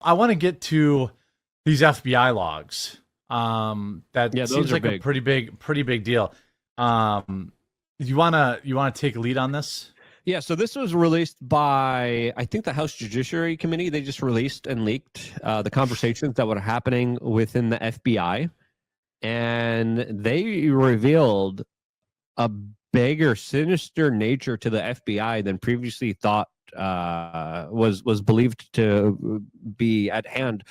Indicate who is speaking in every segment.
Speaker 1: I want to get to these FBI logs. That seems like
Speaker 2: big.
Speaker 1: a pretty big deal. You wanna take a lead on this?
Speaker 2: Yeah, so this was released by, I think, the House Judiciary Committee. They just released and leaked the conversations that were happening within the FBI. And they revealed a bigger, sinister nature to the FBI than previously thought was believed to be at hand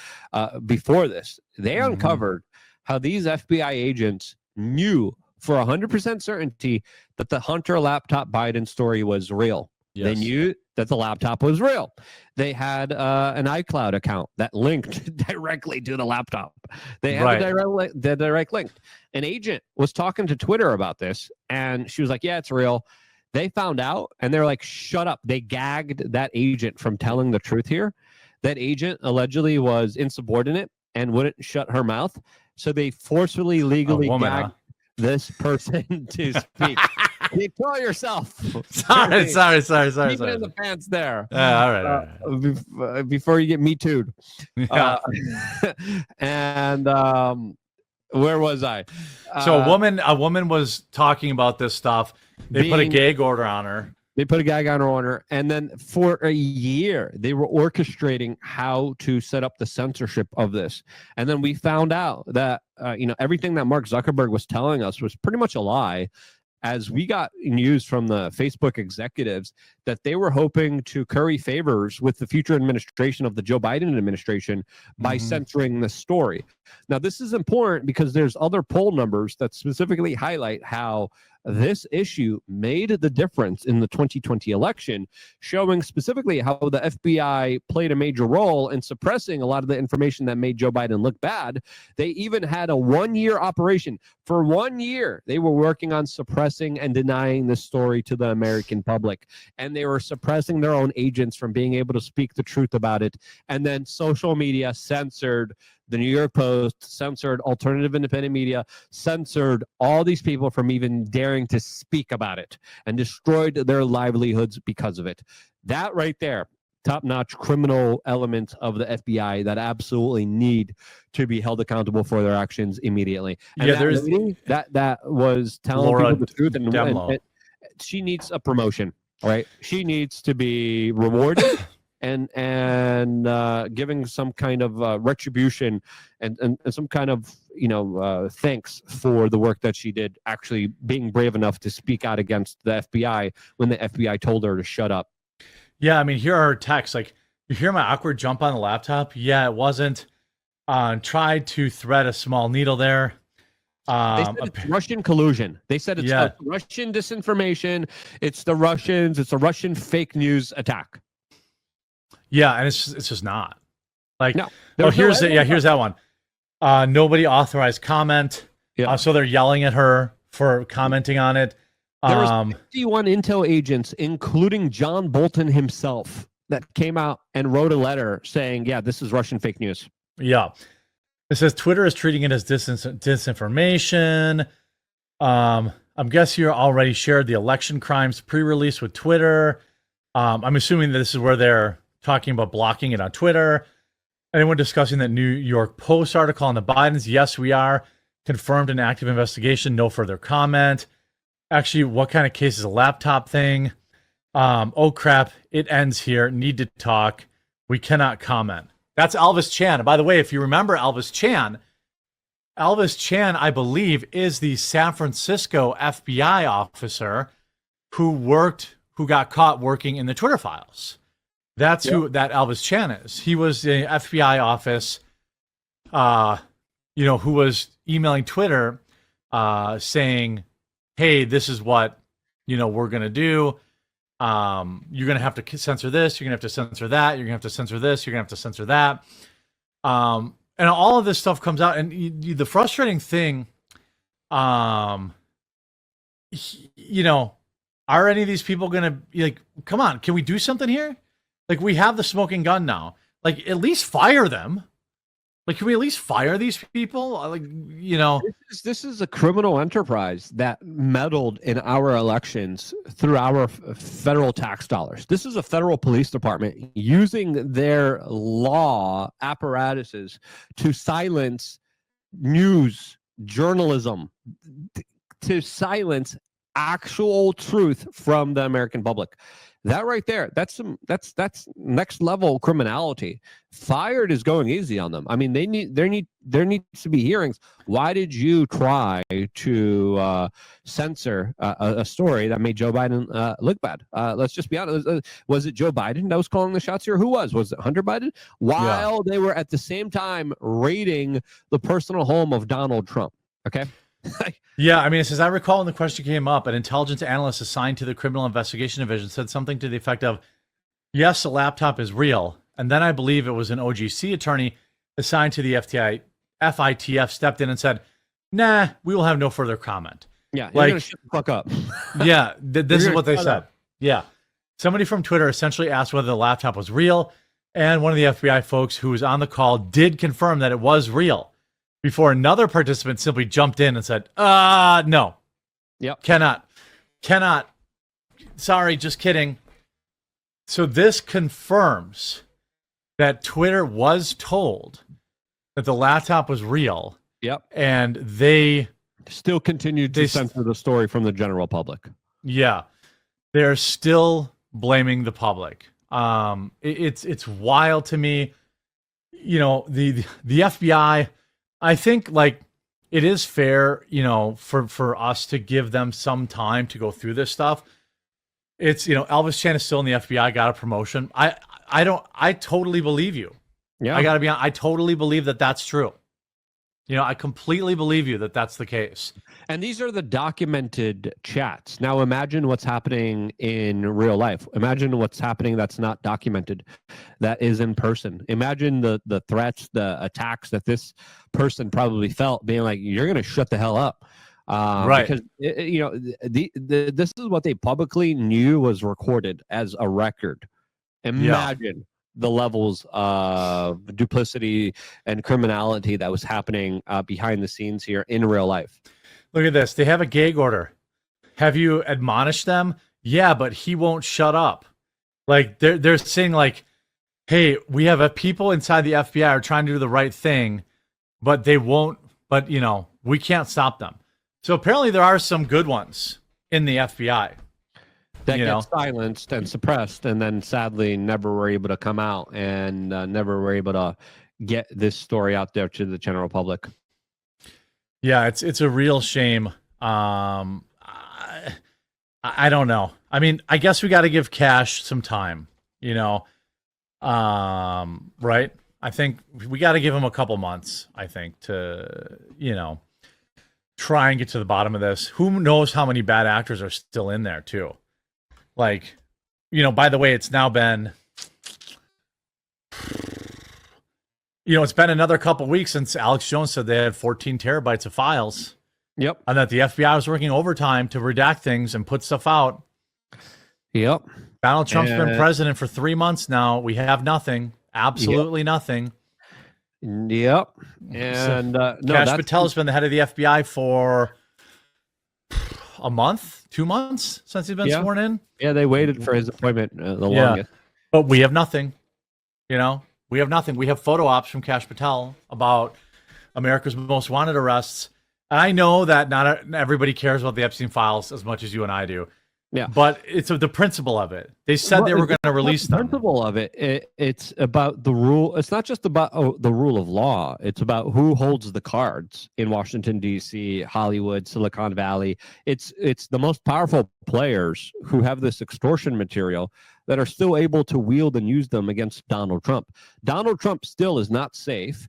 Speaker 2: before this. They uncovered how these FBI agents knew for 100% certainty that the Hunter laptop Biden story was real. Yes. They knew that the laptop was real. They had an iCloud account that linked directly to the laptop. They had the direct link. An agent was talking to Twitter about this, and she was like, yeah, it's real. They found out, and they're like, shut up. They gagged that agent from telling the truth here. That agent allegedly was insubordinate and wouldn't shut her mouth. So they forcefully, legally gagged this person to speak. Control yourself.
Speaker 1: Sorry.
Speaker 2: Keep it in the pants there.
Speaker 1: All right.
Speaker 2: Before you get me too'd.
Speaker 1: Yeah.
Speaker 2: And where was I?
Speaker 1: So a woman was talking about this stuff. They put a gag order on her.
Speaker 2: They put a gag on her, and then for a year, they were orchestrating how to set up the censorship of this. And then we found out that everything that Mark Zuckerberg was telling us was pretty much a lie, as we got news from the Facebook executives that they were hoping to curry favors with the future administration of the Joe Biden administration by censoring the story. Now, this is important because there's other poll numbers that specifically highlight how this issue made the difference in the 2020 election, showing specifically how the FBI played a major role in suppressing a lot of the information that made Joe Biden look bad. They even had a 1-year operation. For 1 year, they were working on suppressing and denying this story to the American public. And they were suppressing their own agents from being able to speak the truth about it. And then social media censored the New York Post, censored alternative independent media, censored all these people from even daring to speak about it, and destroyed their livelihoods because of it. That right there, top-notch criminal element of the FBI that absolutely need to be held accountable for their actions immediately. And that was telling
Speaker 1: Laura
Speaker 2: people the truth, and she needs a promotion, right? She needs to be rewarded. and giving some kind of retribution and some kind of thanks for the work that she did, actually being brave enough to speak out against the FBI when the FBI told her to shut up.
Speaker 1: Yeah, I mean, here are her texts. Like, you hear my awkward jump on the laptop? Yeah, it wasn't. Tried to thread a small needle there.
Speaker 2: They said it's Russian collusion. They said it's Russian disinformation. It's the Russians. It's a Russian fake news attack.
Speaker 1: Yeah, and it's just not. Like,
Speaker 2: no.
Speaker 1: Here's that one. Nobody authorized comment. Yeah. So they're yelling at her for commenting on it.
Speaker 2: There was 51 intel agents, including John Bolton himself, that came out and wrote a letter saying, yeah, this is Russian fake news.
Speaker 1: Yeah. It says Twitter is treating it as disinformation. I'm guessing you already shared the election crimes pre-release with Twitter. I'm assuming that this is where they're talking about blocking it on Twitter. Anyone discussing that New York Post article on the Bidens? Yes, we are. Confirmed an active investigation. No further comment. Actually, what kind of case is a laptop thing? Oh, crap. It ends here. Need to talk. We cannot comment. That's Elvis Chan. And by the way, if you remember Elvis Chan, I believe, is the San Francisco FBI officer who got caught working in the Twitter files. That's who that Elvis Chan is. He was the FBI office, who was emailing Twitter saying, hey, this is what, we're going to do. You're going to have to censor this. You're going to have to censor that. You're going to have to censor this. You're going to have to censor that. And all of this stuff comes out. And the frustrating thing, are any of these people going to be like, come on, can we do something here? Like, we have the smoking gun now. Like, at least fire them. Like, can we at least fire these people? Like,
Speaker 2: This is a criminal enterprise that meddled in our elections through our federal tax dollars. This is a federal police department using their law apparatuses to silence news, journalism, to silence actual truth from the American public. That right there, that's next level criminality. Fired is going easy on them. I mean, there needs to be hearings. Why did you try to censor a story that made Joe Biden look bad? Let's just be honest. Was it Joe Biden that was calling the shots here? Who was? Was it Hunter Biden? While they were at the same time raiding the personal home of Donald Trump. Okay.
Speaker 1: Yeah, I mean, it says, I recall when the question came up, an intelligence analyst assigned to the Criminal Investigation Division said something to the effect of, yes, a laptop is real. And then I believe it was an OGC attorney assigned to the FITF stepped in and said, nah, we will have no further comment.
Speaker 2: Yeah, you're gonna shut the fuck up.
Speaker 1: Yeah, this is what they said. Yeah. Somebody from Twitter essentially asked whether the laptop was real, and one of the FBI folks who was on the call did confirm that it was real, before another participant simply jumped in and said, no.
Speaker 2: Yep.
Speaker 1: Cannot. Sorry, just kidding. So this confirms that Twitter was told that the laptop was real.
Speaker 2: Yep.
Speaker 1: And they
Speaker 2: still continued to censor the story from the general public.
Speaker 1: Yeah. They're still blaming the public. It's wild to me. The FBI, I think, like, it is fair, for us to give them some time to go through this stuff. It's, Elvis Chan is still in the FBI, got a promotion. I totally believe you.
Speaker 2: Yeah.
Speaker 1: I gotta be honest. I totally believe that that's true. I completely believe you that that's the case.
Speaker 2: And these are the documented chats. Now imagine what's happening in real life. Imagine what's happening that's not documented, that is in person. Imagine the threats, the attacks that this person probably felt, being like, you're going to shut the hell up.
Speaker 1: Right.
Speaker 2: Because, this is what they publicly knew was recorded as a record. Imagine the levels of duplicity and criminality that was happening behind the scenes here in real life.
Speaker 1: Look at this. They have a gag order. Have you admonished them? Yeah, but he won't shut up. Like, they're saying, like, hey, we have people inside the FBI are trying to do the right thing, but they won't, but, we can't stop them. So apparently there are some good ones in the FBI.
Speaker 2: That get silenced and suppressed, and then sadly never were able to come out and never were able to get this story out there to the general public.
Speaker 1: Yeah, it's a real shame. I don't know. I mean, I guess we got to give Cash some time, right? I think we got to give him a couple months, I think, to, try and get to the bottom of this. Who knows how many bad actors are still in there, too? Like, by the way, it's now been, it's been another couple weeks since Alex Jones said they had 14 terabytes of files.
Speaker 2: Yep.
Speaker 1: And that the FBI was working overtime to redact things and put stuff out.
Speaker 2: Yep.
Speaker 1: Donald Trump's been president for 3 months now. We have nothing. Absolutely nothing.
Speaker 2: Yep. And
Speaker 1: Kash Patel's been the head of the FBI for a month, 2 months since he's been sworn in.
Speaker 2: Yeah, they waited for his appointment the longest.
Speaker 1: But we have nothing. We have nothing. We have photo ops from Kash Patel about America's Most Wanted arrests. I know that not everybody cares about the Epstein files as much as you and I do.
Speaker 2: Yeah,
Speaker 1: but it's the principle of it. They said they were going to release them.
Speaker 2: The principle of it's about the rule. It's not just about the rule of law. It's about who holds the cards in Washington, D.C., Hollywood, Silicon Valley. It's the most powerful players who have this extortion material that are still able to wield and use them against Donald Trump. Donald Trump still is not safe.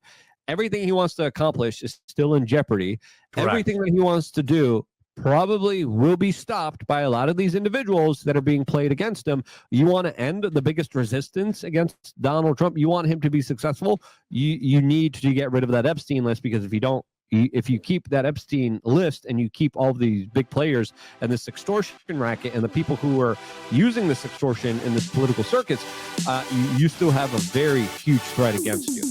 Speaker 2: Everything he wants to accomplish is still in jeopardy. Correct. Everything that he wants to do probably will be stopped by a lot of these individuals that are being played against him. You want to end the biggest resistance against Donald Trump? You want him to be successful? You need to get rid of that Epstein list, because if you don't, if you keep that Epstein list and you keep all of these big players and this extortion racket and the people who are using this extortion in this political circuits, you still have a very huge threat against you.